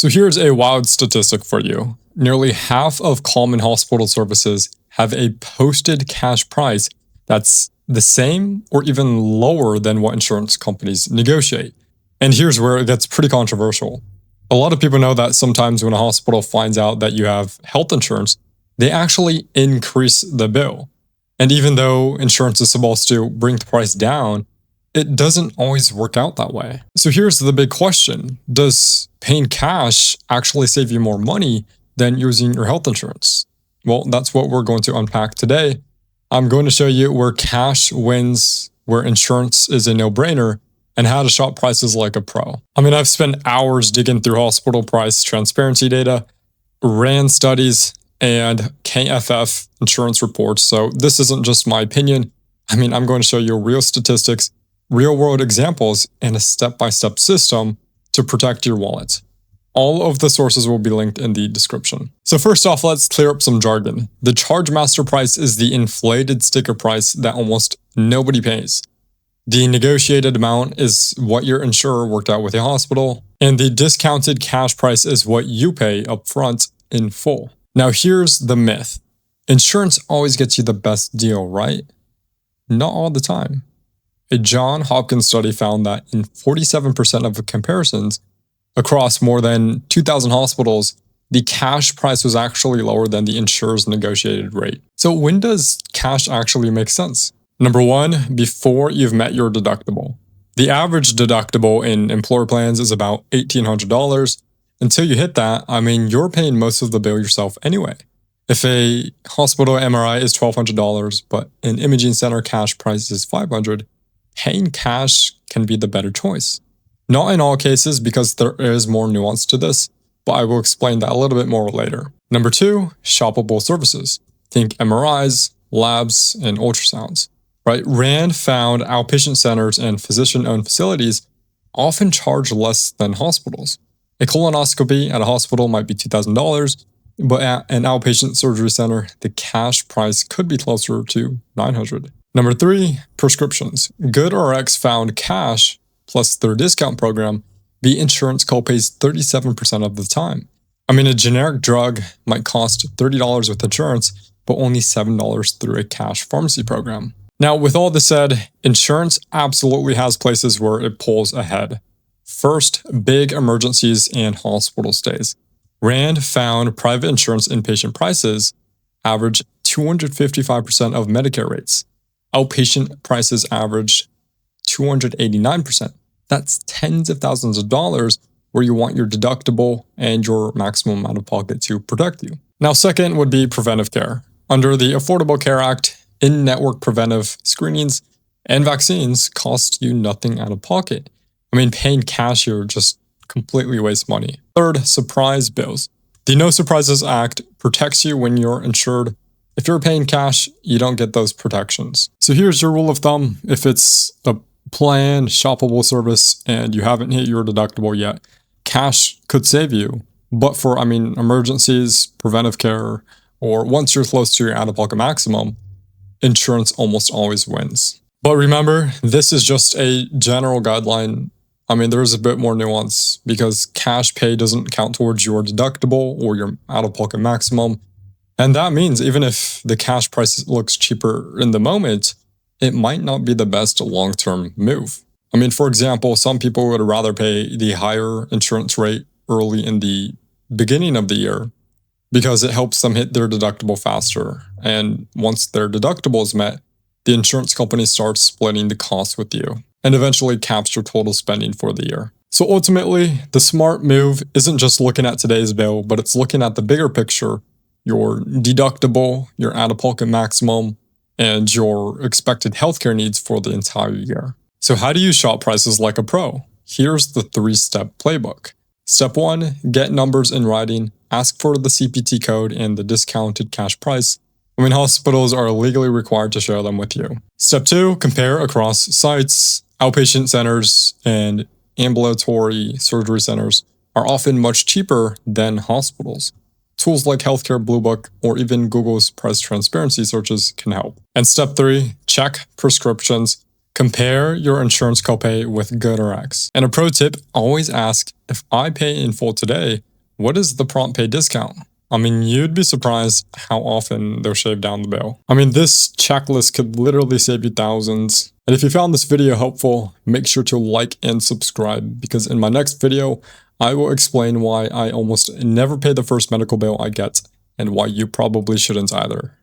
So here's a wild statistic for you. Nearly half of common hospital services have a posted cash price that's the same or even lower than what insurance companies negotiate. And here's where it gets pretty controversial. A lot of people know that sometimes when a hospital finds out that you have health insurance, they actually increase the bill. And even though insurance is supposed to bring the price down, it doesn't always work out that way. So here's the big question. Does paying cash actually save you more money than using your health insurance? Well, that's what we're going to unpack today. I'm going to show you where cash wins, where insurance is a no-brainer, and how to shop prices like a pro. I mean, I've spent hours digging through hospital price transparency data, RAND studies, and KFF insurance reports. So this isn't just my opinion. I mean, I'm going to show you real statistics, real-world examples, and a step-by-step system to protect your wallet. All of the sources will be linked in the description. So first off, let's clear up some jargon. The charge master price is the inflated sticker price that almost nobody pays. The negotiated amount is what your insurer worked out with the hospital, and the discounted cash price is what you pay upfront in full. Now here's the myth. Insurance always gets you the best deal, right? Not all the time. A Johns Hopkins study found that in 47% of the comparisons across more than 2,000 hospitals, the cash price was actually lower than the insurer's negotiated rate. So when does cash actually make sense? Number one, before you've met your deductible. The average deductible in employer plans is about $1,800. Until you hit that, I mean, you're paying most of the bill yourself anyway. If a hospital MRI is $1,200, but an imaging center cash price is $500, paying cash can be the better choice. Not in all cases because there is more nuance to this, but I will explain that a little bit more later. Number two, shoppable services. Think MRIs, labs, and ultrasounds. Right? RAND found outpatient centers and physician-owned facilities often charge less than hospitals. A colonoscopy at a hospital might be $2,000, but at an outpatient surgery center, the cash price could be closer to $900. Number three, prescriptions. GoodRx found cash, plus their discount program, beat insurance copays 37% of the time. I mean, a generic drug might cost $30 with insurance, but only $7 through a cash pharmacy program. Now, with all this said, insurance absolutely has places where it pulls ahead. First, big emergencies and hospital stays. RAND found private insurance inpatient prices average 255% of Medicare rates. Outpatient prices average 289%. That's tens of thousands of dollars where you want your deductible and your maximum out of pocket to protect you. Now, second would be preventive care. Under the Affordable Care Act, in-network preventive screenings and vaccines cost you nothing out of pocket. I mean, paying cash here just completely wastes money. Third, surprise bills. The No Surprises Act protects you when you're insured. If you're paying cash, you don't get those protections. So here's your rule of thumb. If it's a planned, shoppable service and you haven't hit your deductible yet, cash could save you. But for, emergencies, preventive care, or once you're close to your out-of-pocket maximum, insurance almost always wins. But remember, this is just a general guideline. There's a bit more nuance because cash pay doesn't count towards your deductible or your out-of-pocket maximum. And that means even if the cash price looks cheaper in the moment, it might not be the best long-term move. For example, some people would rather pay the higher insurance rate early in the beginning of the year because it helps them hit their deductible faster. And once their deductible is met, the insurance company starts splitting the cost with you and eventually caps your total spending for the year. So ultimately, the smart move isn't just looking at today's bill, but it's looking at the bigger picture, your deductible, your out-of-pocket maximum, and your expected healthcare needs for the entire year. So how do you shop prices like a pro? Here's the 3-step playbook. Step 1, get numbers in writing. Ask for the CPT code and the discounted cash price. Hospitals are legally required to share them with you. Step 2, compare across sites. Outpatient centers and ambulatory surgery centers are often much cheaper than hospitals. Tools like Healthcare Blue Book or even Google's price transparency searches can help. And step 3, check prescriptions. Compare your insurance copay with GoodRx. And a pro tip, always ask, if I pay in full today, What is the prompt pay discount? I mean, you'd be surprised how often they'll shave down the bill. I mean, this checklist could literally save you thousands. And if you found this video helpful, make sure to like and subscribe, because in my next video, I will explain why I almost never pay the first medical bill I get and why you probably shouldn't either.